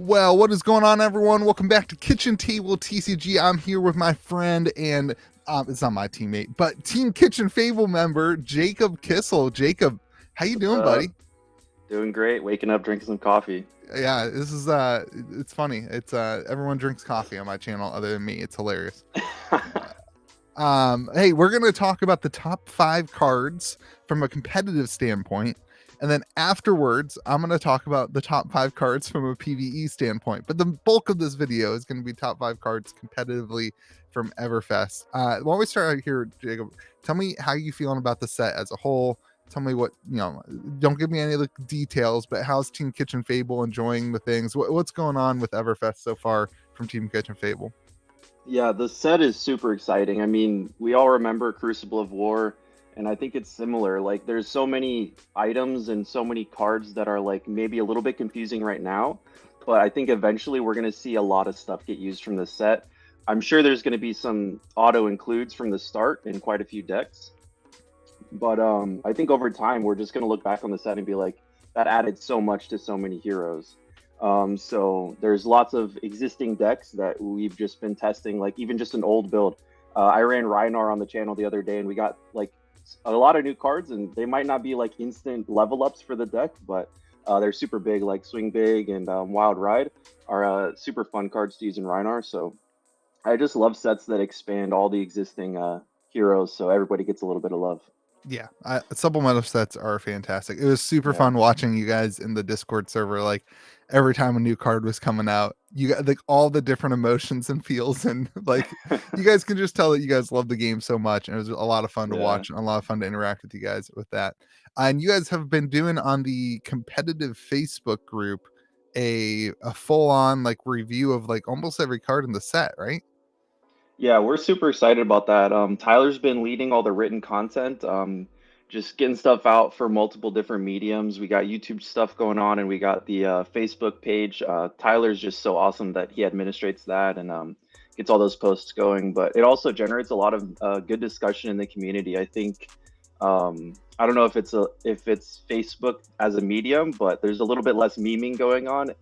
Well, what is going on, everyone? Welcome back to Kitchen Table TCG. I'm here with my friend and it's not my teammate, but Team Kitchen Fable member Jacob Kissel. Jacob, how you doing, buddy? Doing great. Waking up, drinking some coffee. Yeah, this is it's funny. It's everyone drinks coffee on my channel other than me. It's hilarious. Hey, we're gonna talk about the top 5 cards from a competitive standpoint. And then afterwards, I'm going to talk about the top 5 cards from a PvE standpoint. But the bulk of this video is going to be top 5 cards competitively from Everfest. Why don't we start out here, Jacob? Tell me how you feeling about the set as a whole. Tell me what, don't give me any of the details, but how's Team Kitchen Fable enjoying the things? What's going on with Everfest so far from Team Kitchen Fable? Yeah, the set is super exciting. I mean, we all remember Crucible of War. And I think it's similar. Like, there's so many items and so many cards that are like maybe a little bit confusing right now, but I think eventually we're going to see a lot of stuff get used from this set. I'm sure there's going to be some auto includes from the start in quite a few decks, but I think over time we're just going to look back on the set and be like, that added so much to so many heroes. So there's lots of existing decks that we've just been testing, like even just an old build. I ran Rhinar on the channel the other day and we got like a lot of new cards, and they might not be like instant level ups for the deck, but they're super big, like Swing Big and Wild Ride are super fun cards to use in Rhinar. So I just love sets that expand all the existing heroes so everybody gets a little bit of love. Yeah, supplemental sets are fantastic. It was super fun watching you guys in the Discord server. Like every time a new card was coming out, you got like all the different emotions and feels, and like you guys can just tell that you guys love the game so much, and it was a lot of fun to watch and a lot of fun to interact with you guys with that. And you guys have been doing on the competitive Facebook group a full on like review of like almost every card in the set, right? Yeah, we're super excited about that. Tyler's been leading all the written content, just getting stuff out for multiple different mediums. We got YouTube stuff going on, and we got the Facebook page. Tyler's just so awesome that he administrates that and gets all those posts going. But it also generates a lot of good discussion in the community. I think I don't know if it's Facebook as a medium, but there's a little bit less memeing going on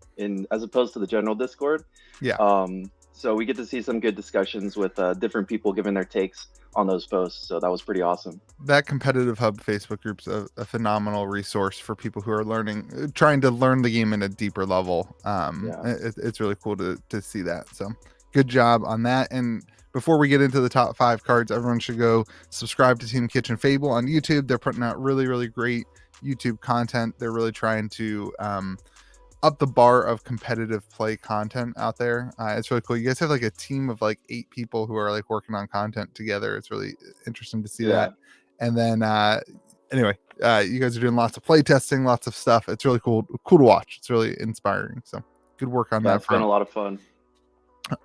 as opposed to the general Discord. Yeah. So we get to see some good discussions with different people giving their takes on those posts. So that was pretty awesome. That competitive hub Facebook group's a phenomenal resource for people who are trying to learn the game at a deeper level. It's really cool to see that. So good job on that. And before we get into the top 5 cards, everyone should go subscribe to Team Kitchen Fable on YouTube. They're putting out really, really great YouTube content. They're really trying to up the bar of competitive play content out there. It's really cool. You guys have like a team of like 8 people who are like working on content together. It's really interesting to see that. And then anyway, you guys are doing lots of play testing, lots of stuff. It's really cool to watch. It's really inspiring. So good work on that. It's been a lot of fun.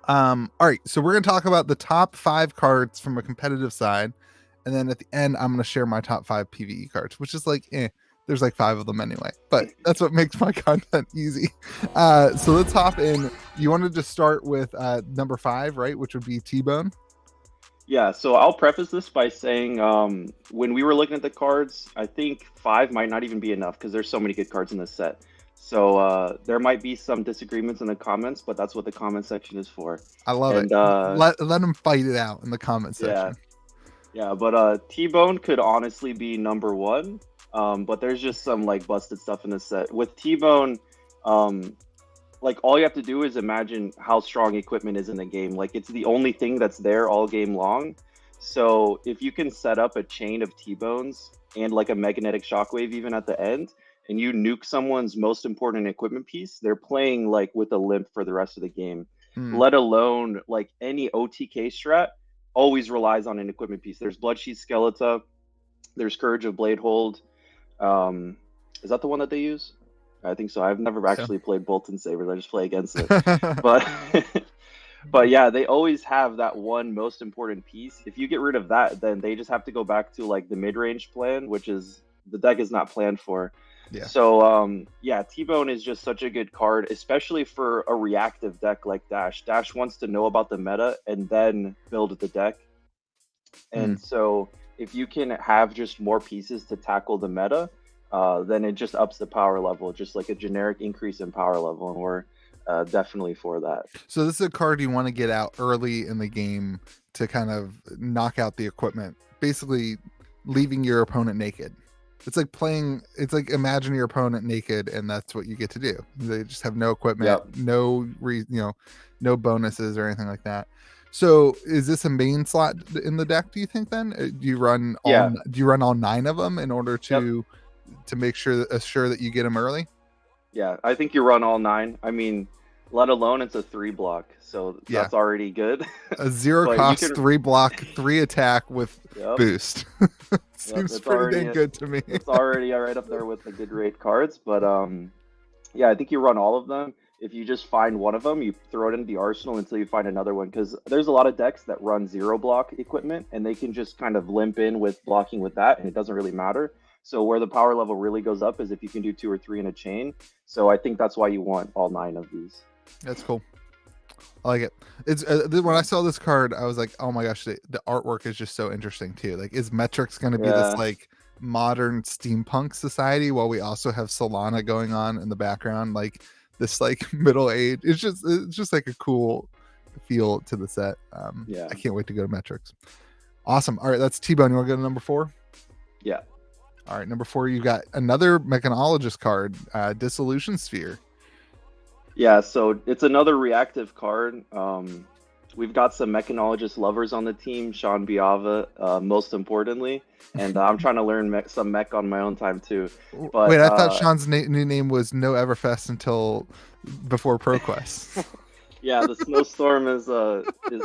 All right, so we're gonna talk about the top 5 cards from a competitive side, and then at the end I'm gonna share my top 5 PvE cards, which is like there's like 5 of them anyway, but that's what makes my content easy. So let's hop in. You wanted to start with number 5, right, which would be Tbone? Yeah, so I'll preface this by saying when we were looking at the cards, I think 5 might not even be enough because there's so many good cards in this set. So there might be some disagreements in the comments, but that's what the comment section is for. I love it. Let them fight it out in the comment section. Yeah, but Tbone could honestly be number 1. But there's just some like busted stuff in this set. With Tbone, like all you have to do is imagine how strong equipment is in the game. Like it's the only thing that's there all game long. So if you can set up a chain of Tbones and like a magnetic shockwave even at the end, and you nuke someone's most important equipment piece, they're playing like with a limp for the rest of the game. Let alone like any OTK strat always relies on an equipment piece. There's Bloodsheath Skeleton, there's Courage of Bladehold. Is that the one that they use? I think so. I've never actually played Bolton Sabers. I just play against it. But yeah, they always have that one most important piece. If you get rid of that, then they just have to go back to like the mid-range plan, which is the deck is not planned for. Yeah. So yeah, Tbone is just such a good card, especially for a reactive deck like Dash. Dash wants to know about the meta and then build the deck. And so if you can have just more pieces to tackle the meta, then it just ups the power level, just like a generic increase in power level. And we're definitely for that. So this is a card you want to get out early in the game to kind of knock out the equipment, basically leaving your opponent naked. It's like imagine your opponent naked, and that's what you get to do. They just have no equipment, Yep. no bonuses or anything like that. So is this a main slot in the deck, do you think then? Do you run all 9 of them in order to assure that you get them early? Yeah, I think you run all 9. I mean, let alone it's a 3 block, so that's already good. A 0 cost 3 block, 3 attack with boost. Seems pretty dang good to me. It's already right up there with the good rate cards, but yeah, I think you run all of them. If you just find one of them, you throw it in the arsenal until you find another one, because there's a lot of decks that run 0 block equipment, and they can just kind of limp in with blocking with that, and it doesn't really matter. So where the power level really goes up is if you can do 2 or 3 in a chain. So I think that's why you want all 9 of these. That's cool. I like it. It's when I saw this card, I was like, oh my gosh, the artwork is just so interesting too. Like, is Metrix going to be this like modern steampunk society while we also have Solana going on in the background, like this like middle age? It's just like a cool feel to the set. I can't wait to go to Metrix. Awesome. All right, that's Tbone. You want to go to number 4? Yeah. All right, number 4, you got another mechanologist card, Dissolution Sphere. Yeah, so it's another reactive card. We've got some mechanologist lovers on the team, Sean Biava, most importantly, and I'm trying to learn some mech on my own time too. But wait, I thought Sean's new name was No Everfest until before ProQuest. Yeah, the snowstorm is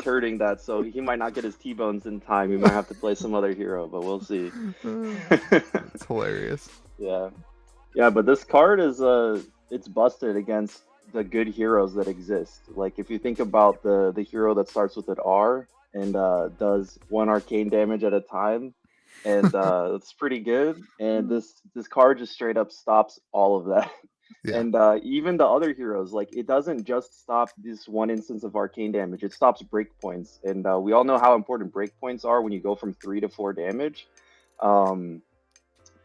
hurting that, so he might not get his T-bones in time. He might have to play some other hero, but we'll see. It's hilarious. Yeah, but this card is it's busted against the good heroes that exist. Like, if you think about the hero that starts with an R and does 1 arcane damage at a time, and it's pretty good. And this card just straight up stops all of that. And even the other heroes, like, it doesn't just stop this one instance of arcane damage, it stops breakpoints. And we all know how important breakpoints are when you go from 3 to 4 damage.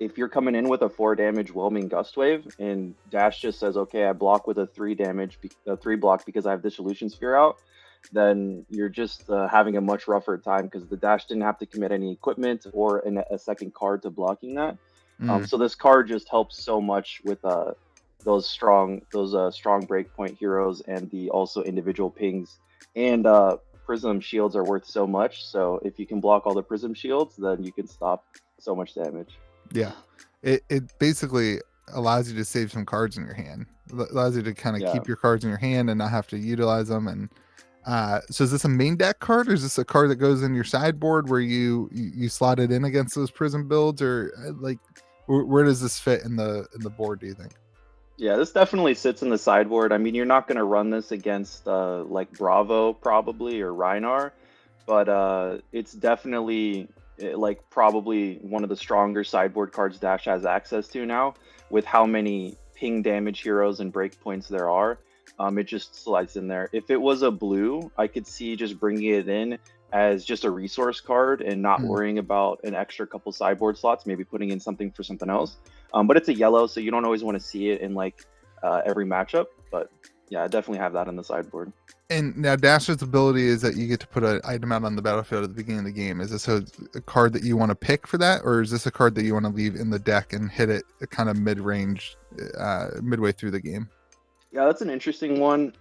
If you're coming in with a 4 damage whelming gust wave and Dash just says, okay, I block with a 3 block because I have Dissolution Sphere out, then you're just having a much rougher time, because the Dash didn't have to commit any equipment or a second card to blocking that. So this card just helps so much with those strong breakpoint heroes, and the also individual pings. And Prism shields are worth so much, so if you can block all the Prism shields, then you can stop so much damage. Yeah, it basically allows you to save some cards in your hand. It allows you to kind of keep your cards in your hand and not have to utilize them. And so is this a main deck card, or is this a card that goes in your sideboard where you slot it in against those Prism builds, or like where does this fit in the board, do you think? Yeah, this definitely sits in the sideboard. I mean, you're not going to run this against like Bravo probably, or Rhinar, but it's definitely like probably one of the stronger sideboard cards Dash has access to now, with how many ping damage heroes and breakpoints there are. It just slides in there. If it was a blue, I could see just bringing it in as just a resource card and not worrying about an extra couple sideboard slots, maybe putting in something for something else. But it's a yellow, so you don't always want to see it in like every matchup. But yeah, I definitely have that in the sideboard. And now Dash's ability is that you get to put an item out on the battlefield at the beginning of the game. Is this a card that you want to pick for that, or is this a card that you want to leave in the deck and hit it kind of mid-range, midway through the game? Yeah, that's an interesting one.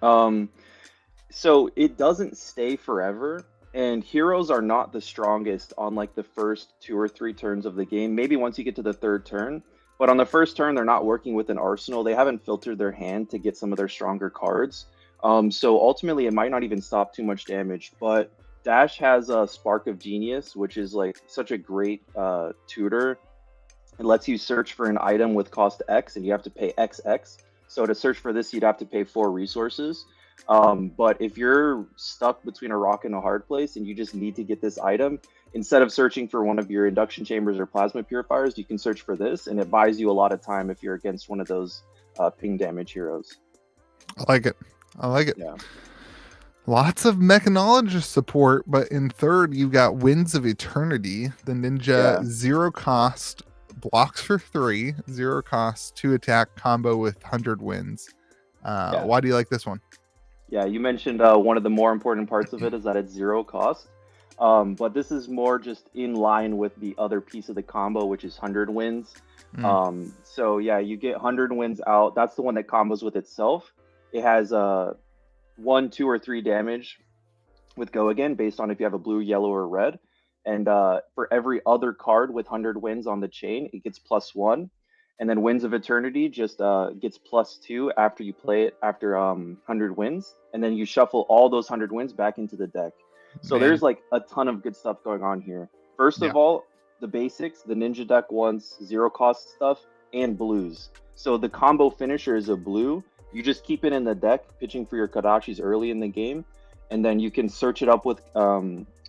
So it doesn't stay forever, and heroes are not the strongest on like the first 2 or 3 turns of the game. Maybe once you get to the 3rd turn, but on the first turn, they're not working with an arsenal. They haven't filtered their hand to get some of their stronger cards. So ultimately, it might not even stop too much damage. But Dash has a Spark of Genius, which is like such a great tutor. It lets you search for an item with cost X, and you have to pay XX. So to search for this, you'd have to pay 4 resources. But if you're stuck between a rock and a hard place, and you just need to get this item, instead of searching for one of your induction chambers or plasma purifiers, you can search for this, and it buys you a lot of time if you're against one of those ping damage heroes. I like it. Yeah. Lots of mechanologist support, but in 3rd, you've got Winds of Eternity, the ninja 0 cost, blocks for 3, 0 cost, 2 attack combo with 100 wins. Why do you like this one? Yeah, you mentioned one of the more important parts of it is that it's 0 cost. But this is more just in line with the other piece of the combo, which is 100 wins. So yeah, you get 100 wins out. That's the one that combos with itself. It has 1, 2, or 3 damage with Go Again based on if you have a blue, yellow, or red. And for every other card with 100 wins on the chain, it gets +1. And then Winds of Eternity just gets +2 after you play it after 100 wins. And then you shuffle all those 100 wins back into the deck. So there's like a ton of good stuff going on here. First of all, the basics, the Ninja deck wants 0 cost stuff and blues. So the combo finisher is a blue. You just keep it in the deck, pitching for your Kodachis early in the game. And then you can search it up with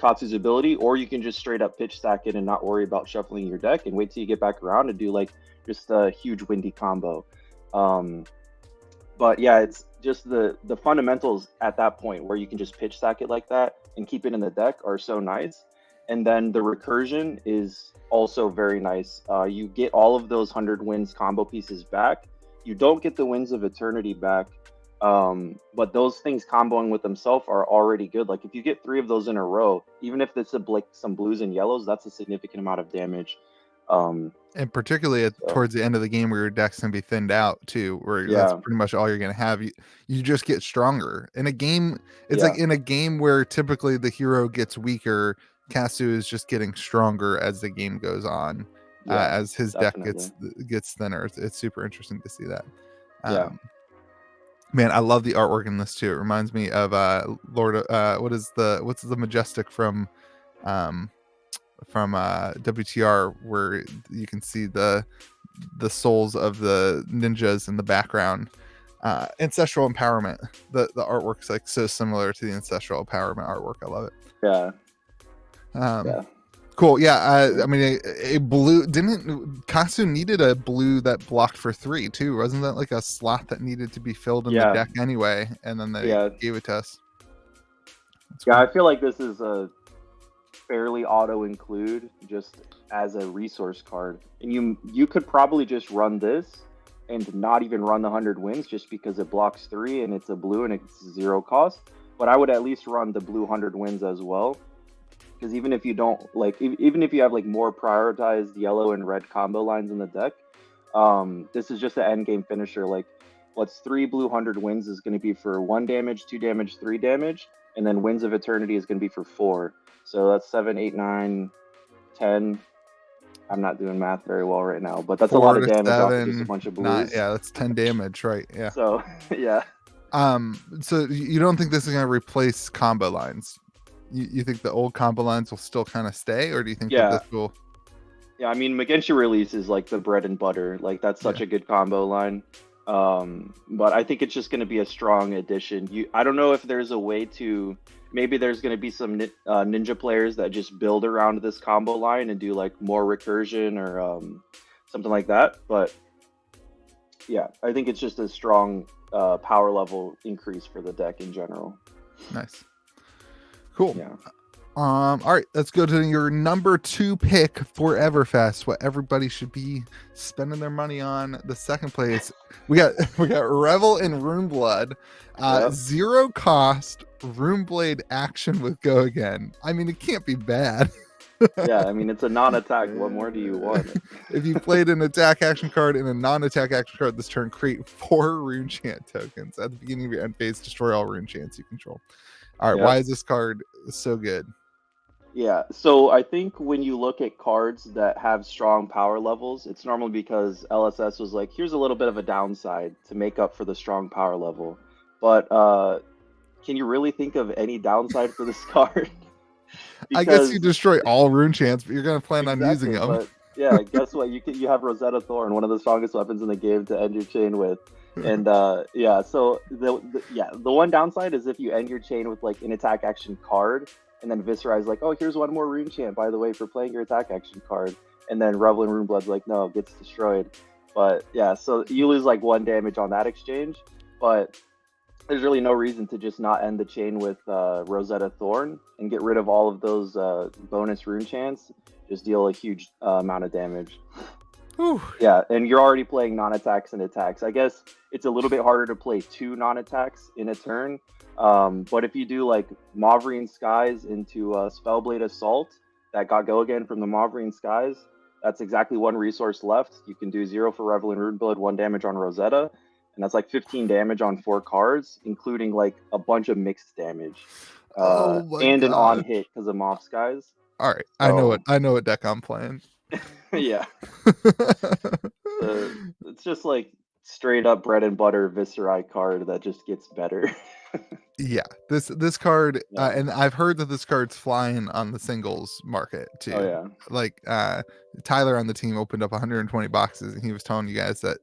Katsu's ability, or you can just straight up pitch stack it and not worry about shuffling your deck and wait till you get back around and do like just a huge windy combo. But yeah, it's just the fundamentals at that point where you can just pitch stack it like that and keep it in the deck are so nice. And then the recursion is also very nice. You get all of those 100 wins combo pieces back. You don't get the Winds of Eternity back, but those things comboing with themselves are already good. Like if you get 3 of those in a row, even if it's like some blues and yellows, that's a significant amount of damage. And particularly towards the end of the game where your deck's gonna be thinned out too, where that's pretty much all you're gonna have. You just get stronger in a game. It's like in a game where typically the hero gets weaker, Katsu is just getting stronger as the game goes on, as his deck gets thinner. It's super interesting to see that. Man, I love the artwork in this too. It reminds me of Lord. What's the Majestic from WTR, where you can see the souls of the ninjas in the background. Ancestral Empowerment. The artwork's like so similar to the Ancestral Empowerment artwork. I love it. Cool. I mean, a blue Katsu needed a blue that blocked for 3 too. Wasn't that like a slot that needed to be filled in the deck anyway? And then they gave it to us. Cool. I feel like this is a fairly auto include just as a resource card, and you could probably just run this and not even run the 100 wins just because it blocks 3 and it's a blue and it's 0 cost. But I would at least run the blue 100 wins as well, because even if you don't like, even if you have like more prioritized yellow and red combo lines in the deck, this is just an end game finisher. Like what's 3 blue 100 wins is going to be for 1 damage, 2 damage, 3 damage, and then Winds of Eternity is going to be for 4. So that's 7, 8, 9, 10. I'm not doing math very well right now, but that's a lot of damage off of just a bunch of blues. That's 10 damage, right? Yeah. So so you don't think this is going to replace combo lines? You think the old combo lines will still kind of stay, or do you think that this will? Yeah, I mean, Magenshi Release is like the bread and butter. Like that's such a good combo line. But I think it's just going to be a strong addition. I don't know if there's a way to. Maybe there's going to be some ninja players that just build around this combo line and do like more recursion or something like that. But yeah, I think it's just a strong power level increase for the deck in general. Nice. Cool. Yeah. All right, let's go to your number 2 pick for Everfest. What everybody should be spending their money on. The second place, we got Revel and Runeblood, 0 cost Runeblade action with Go Again. I mean, it can't be bad. I mean, it's a non-attack. What more do you want? If you played an attack action card and a non-attack action card this turn, create 4 rune chant tokens at the beginning of your end phase. Destroy all rune chants you control. All right, why is this card so good? Yeah, so I think when you look at cards that have strong power levels, it's normally because LSS was like, here's a little bit of a downside to make up for the strong power level. But can you really think of any downside for this card? I guess you destroy all rune chants, but you're going to plan on using them. But yeah, guess what? You have Rosetta Thorn, one of the strongest weapons in the game to end your chain with. And so the one downside is if you end your chain with like an attack action card, and then Viscerize like, oh, here's 1 more rune chant, by the way, for playing your attack action card. And then Revel and Runeblood's like, no, it gets destroyed. But yeah, so you lose like 1 damage on that exchange. But there's really no reason to just not end the chain with Rosetta Thorn and get rid of all of those bonus rune chants. Just deal a huge amount of damage. Whew. Yeah, and you're already playing non-attacks and attacks. I guess it's a little bit harder to play 2 non-attacks in a turn. But if you do like Mavrine Skies into Spellblade Assault, that got go again from the Mavrine Skies, that's exactly 1 resource left. You can do 0 for Revel and Runeblood, 1 damage on Rosetta, and that's like 15 damage on 4 cards, including like a bunch of mixed damage. Oh my And an on god. hit because of Moth Skies. All right, So, I know what deck I'm playing. yeah. It's just like straight up bread and butter Viscerai card that just gets better. Yeah, this card, Yeah. and I've heard that this card's flying on the singles market too. Oh yeah. Like Tyler on the team opened up 120 boxes, and he was telling you guys that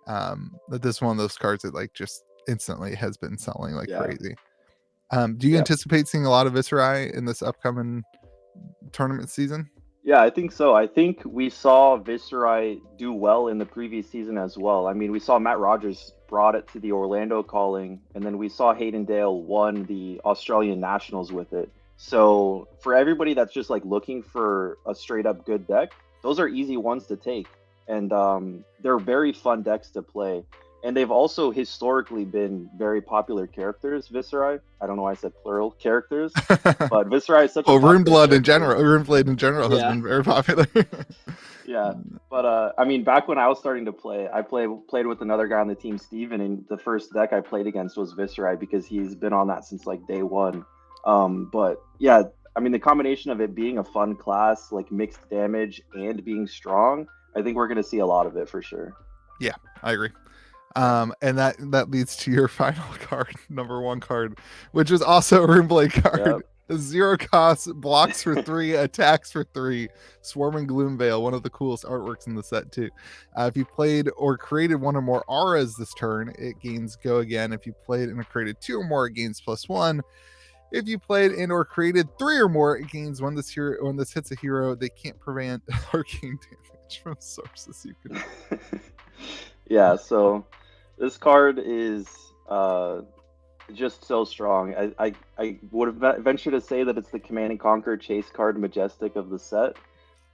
that this is one of those cards that like just instantly has been selling like Yeah. crazy. Do you Yep. anticipate seeing a lot of Viscerai in this upcoming tournament season? Yeah, I think so. I think we saw Viscerai do well in the previous season as well. I mean, we saw Matt Rogers brought it to the Orlando Calling, and then we saw Hayden Dale won the Australian Nationals with it. So for everybody that's just like looking for a straight up good deck, those are easy ones to take, and they're very fun decks to play. And they've also historically been very popular characters, Viscerai. I don't know why I said plural characters, but Viscerai is such a popular Runeblood in character. general, Runeblade in general has Yeah. been very popular. Yeah, but I mean, back when I was starting to play, I played with another guy on the team, Steven, and the first deck I played against was Viscerai because he's been on that since like day one. But yeah, I mean, the combination of it being a fun class, like mixed damage, and being strong, I think we're gonna see a lot of it for sure. Yeah, I agree. And that leads to your final card, number 1 card, which is also a Runeblade card. Yep. 0 cost, blocks for 3, attacks for 3, Swarming Gloomveil, one of the coolest artworks in the set too. If you played or created 1 or more auras this turn, it gains go again. If you played and created 2 or more, it gains +1. If you played and or created 3 or more, it gains when this hits a hero, they can't prevent arcane damage from sources you can. Yeah, so this card is just so strong. I would venture to say that it's the Command and Conquer Chase card Majestic of the set.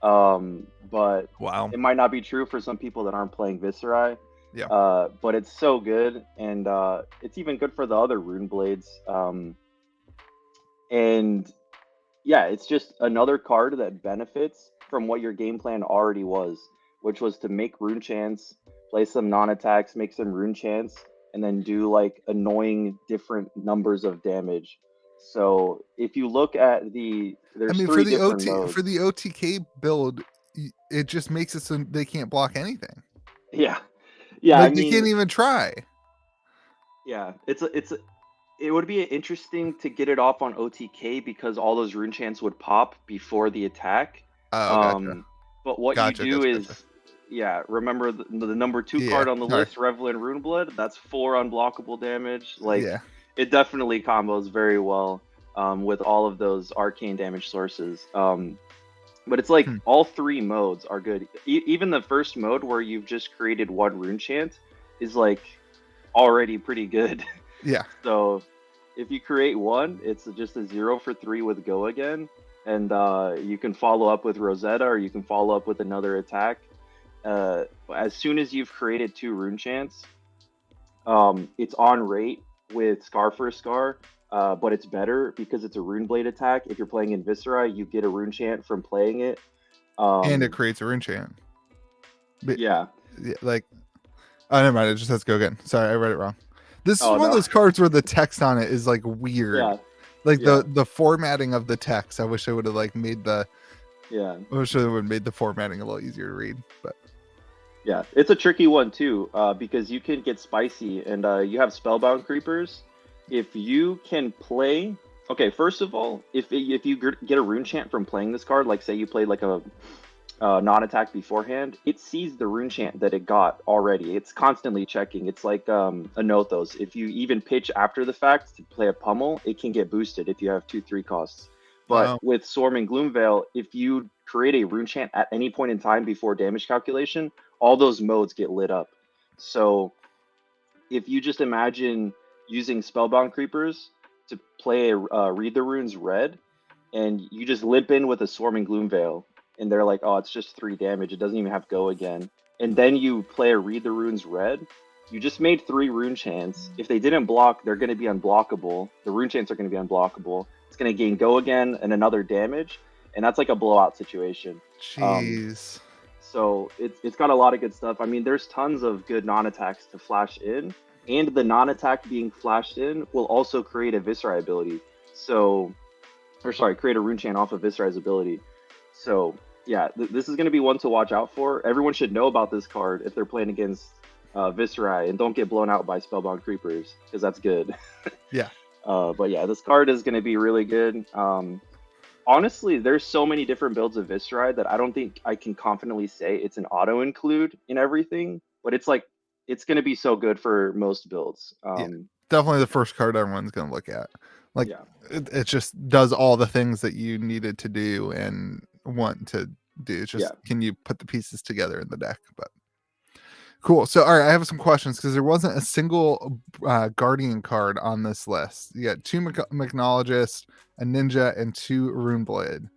But wow, it might not be true for some people that aren't playing Viscerai. Yeah. But it's so good, and it's even good for the other Rune Blades. And yeah, it's just another card that benefits from what your game plan already was, which was to make rune chants, play some non-attacks, make some rune chants, and then do like annoying different numbers of damage. So if you look at there's three different modes. For the OTK build, it just makes it so they can't block anything. Yeah, like they can't even try. Yeah, it would be interesting to get it off on OTK because all those rune chants would pop before the attack. Gotcha. But what you do is, yeah, remember the number 2 card on the list, Revel and Runeblood. That's 4 unblockable damage. Like, it definitely combos very well with all of those arcane damage sources. But it's like all 3 modes are good. Even the first mode where you've just created 1 rune chant is like already pretty good. Yeah. So if you create 1, it's just a 0 for 3 with go again, and you can follow up with Rosetta, or you can follow up with another attack. As soon as you've created 2 rune chants, it's on rate with Scar for Scar, but it's better because it's a rune blade attack. If you're playing in Viscerai, you get a rune chant from playing it, and it creates a rune chant. But, yeah, like, oh, never mind. It just has to go again. Sorry, I read it wrong. This is one of those cards where the text on it is like weird. Yeah. Like the formatting of the text. I wish I would have like made the. Yeah. I wish I would have made the formatting a little easier to read, but. Yeah, it's a tricky one too, because you can get spicy, and you have spellbound creepers. If you can play, okay, first of all, if you get a rune chant from playing this card, like say you played like a non-attack beforehand, it sees the rune chant that it got already. It's constantly checking. It's like a Nothos. If you even pitch after the fact to play a pummel, it can get boosted if you have 2/3 costs. But with Swarming Gloomveil, if you create a rune chant at any point in time before damage calculation, all those modes get lit up. So if you just imagine using Spellbound Creepers to play a Read the Runes red, and you just limp in with a Swarming Gloomveil, and they're like, oh, it's just 3 damage, it doesn't even have go again. and then you play a Read the Runes red, you just made 3 rune chants. If they didn't block, they're going to be unblockable. The rune chants are going to be unblockable. It's going to gain go again and another damage, and that's like a blowout situation. Jeez. So it's got a lot of good stuff. I mean, there's tons of good non-attacks to flash in, and the non-attack being flashed in will also create a Viscerai ability. So, or sorry, create a rune chant off of Viscerai's ability. So yeah, this is going to be one to watch out for. Everyone should know about this card if they're playing against Viscerai, and don't get blown out by Spellbound Creepers, because that's good. Yeah. But yeah, this card is going to be really good. Honestly, there's so many different builds of Viscerai that I don't think I can confidently say it's an auto include in everything, but it's like, it's going to be so good for most builds. Yeah, definitely the first card everyone's going to look at. Like, yeah. it just does all the things that you needed to do and want to do. It's just, can you put the pieces together in the deck? But cool. So, all right, I have some questions because there wasn't a single Guardian card on this list. You got 2 Mechnologists, a Ninja, and 2 Runeblood.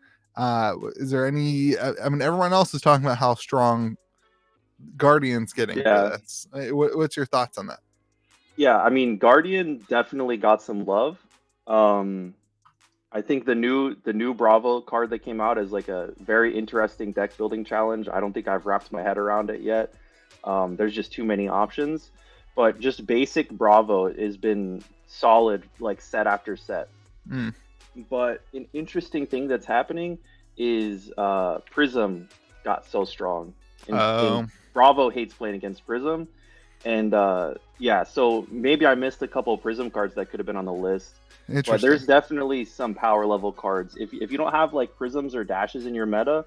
Is there any? I mean, everyone else is talking about how strong Guardian's getting for this. What's your thoughts on that? Yeah, I mean, Guardian definitely got some love. I think the new Bravo card that came out is like a very interesting deck building challenge. I don't think I've wrapped my head around it yet. There's just too many options, but just basic Bravo has been solid, like set after set. But an interesting thing that's happening is Prism got so strong. And Bravo hates playing against Prism. And yeah, so maybe I missed a couple of Prism cards that could have been on the list. But there's definitely some power level cards. If you don't have like Prisms or Dashes in your meta,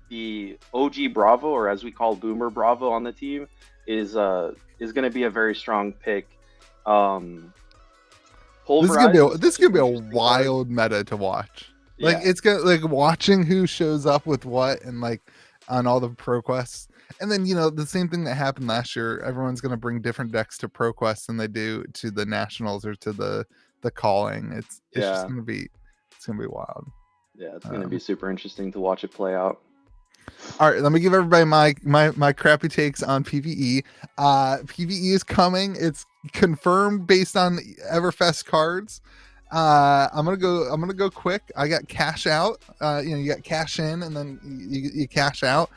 the OG Bravo, or as we call Boomer Bravo on the team, is going to be a very strong pick. This is gonna be a wild meta to watch. Like, it's gonna, like, watching who shows up with what and like on all the pro quests. And then, you know, the same thing that happened last year, everyone's going to bring different decks to pro quests than they do to the nationals or to the calling. It's just going to be, it's going to be wild. Yeah, it's going to be super interesting to watch it play out. All right, let me give everybody my crappy takes on PvE. PvE is coming. It's confirmed based on Everfest cards. I'm gonna go quick. I got cash out. You got cash in, and then you cash out.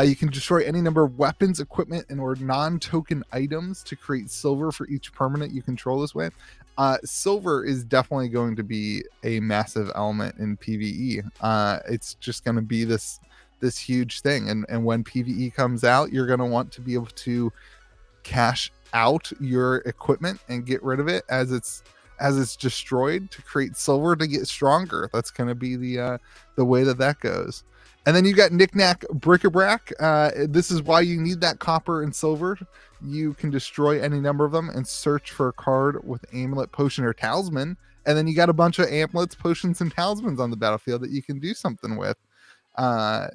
You can destroy any number of weapons, equipment, and or non-token items to create silver for each permanent you control this way. Silver is definitely going to be a massive element in PvE. It's just going to be this huge thing, and when PvE comes out, you're going to want to be able to cash out your equipment and get rid of it as it's destroyed to create silver to get stronger. That's going to be the way that goes. And then you got Knickknack Brickabrack. This is why you need that copper and silver. You can destroy any number of them and search for a card with amulet, potion, or talisman. And then you got a bunch of amulets, potions, and talismans on the battlefield that you can do something with. I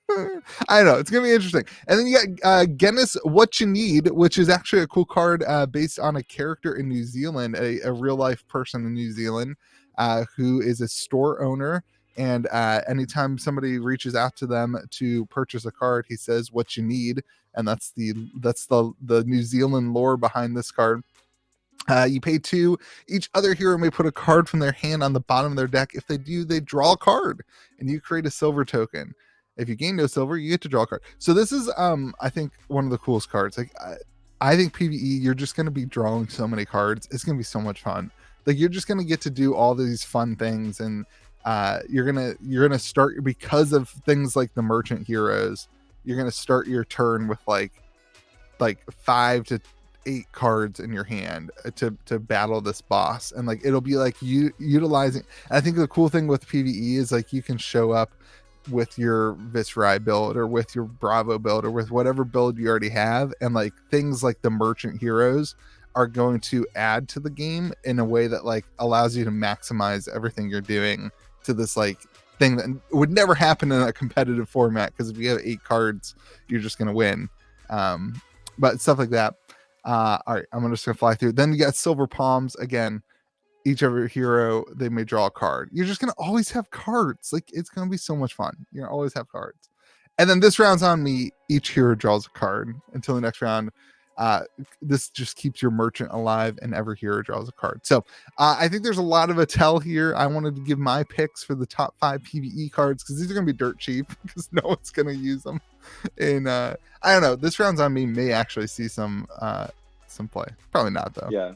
don't know. It's going to be interesting. And then you got Guinness What You Need, which is actually a cool card based on a character in New Zealand, a real life person in New Zealand who is a store owner. And anytime somebody reaches out to them to purchase a card, he says what you need. And that's the New Zealand lore behind this card. You pay 2. Each other hero may put a card from their hand on the bottom of their deck. If they do, they draw a card and you create a silver token. If you gain no silver, you get to draw a card. So this is, I think, one of the coolest cards. Like, I think PvE, you're just going to be drawing so many cards. It's going to be so much fun. Like, you're just going to get to do all these fun things, and you're gonna start, because of things like the merchant heroes, you're gonna start your turn with like 5 to 8 cards in your hand to battle this boss. And like, it'll be like you utilizing. I think the cool thing with PvE is like you can show up with your Viscerai build or with your Bravo build or with whatever build you already have, and like things like the merchant heroes are going to add to the game in a way that like allows you to maximize everything you're doing to this like thing that would never happen in a competitive format, because if you have 8 cards, you're just going to win. But stuff like that. All right, I'm just going to fly through. Then you got Silver Palms again. each of your hero, they may draw a card. You're just gonna always have cards. Like, it's gonna be so much fun. You're gonna always have cards. And then this round's on me. Each hero draws a card until the next round. This just keeps your merchant alive, and every hero draws a card. So I think there's a lot of a tell here. I wanted to give my picks for the top 5 PvE cards because these are gonna be dirt cheap because no one's gonna use them. And I don't know. This round's on me. May actually see some play. Probably not though. Yeah.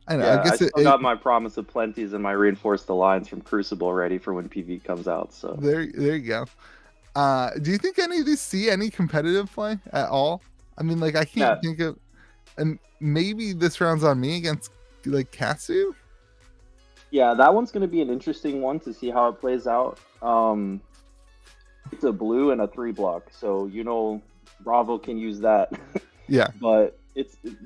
I know. Yeah, I guess I still got my Promise of Plenties and my Reinforced Alliance from Crucible ready for when PV comes out. So there you go. Do you think any of these see any competitive play at all? I mean, like, I can't think of, and maybe this round's on me against like Katsu. Yeah, that one's going to be an interesting one to see how it plays out. It's a blue and a 3-block, so Revel can use that. Yeah, but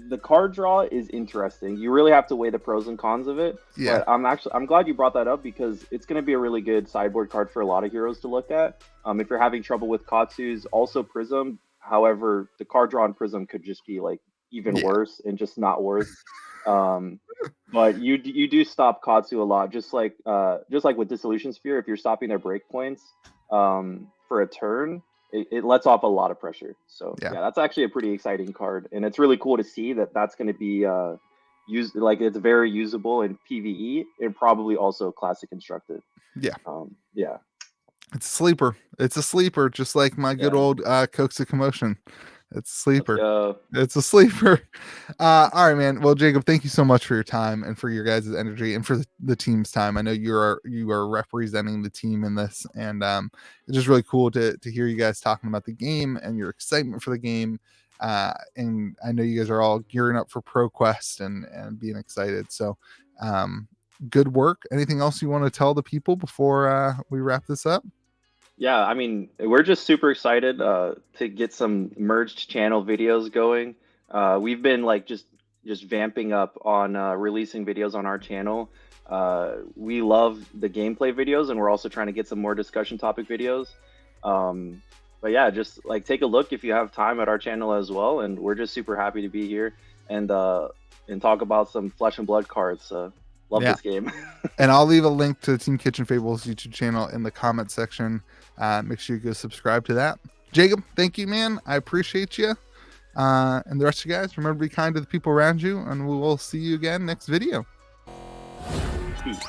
the card draw is interesting. You really have to weigh the pros and cons of it. Yeah, but I'm glad you brought that up because it's going to be a really good sideboard card for a lot of heroes to look at. If you're having trouble with Katsu's, also Prism. However, the card draw on Prism could just be like even worse and just not worth. But you do stop Katsu a lot, just like with Dissolution Sphere. If you're stopping their break points for a turn, it lets off a lot of pressure. So yeah, that's actually a pretty exciting card, and it's really cool to see that that's going to be used. Like, it's very usable in PvE and probably also Classic Constructed. Yeah. Yeah. It's a sleeper. It's a sleeper, just like my good old Cokes of Commotion. It's a sleeper. It's a sleeper. All right, man. Well, Jacob, thank you so much for your time and for your guys' energy and for the team's time. I know you are representing the team in this, and it's just really cool to hear you guys talking about the game and your excitement for the game. And I know you guys are all gearing up for ProQuest and being excited. So good work. Anything else you want to tell the people before we wrap this up? Yeah, I mean, we're just super excited to get some merged channel videos going. We've been like just vamping up on releasing videos on our channel. We love the gameplay videos, and we're also trying to get some more discussion topic videos. But yeah, just like take a look if you have time at our channel as well. And we're just super happy to be here and talk about some Flesh and Blood cards. Love this game. And I'll leave a link to Team Kitchen Fables YouTube channel in the comment section. Make sure you go subscribe to that. Jacob, thank you, man. I appreciate you. And the rest of you guys, remember to be kind to the people around you, and we will see you again next video. Peace.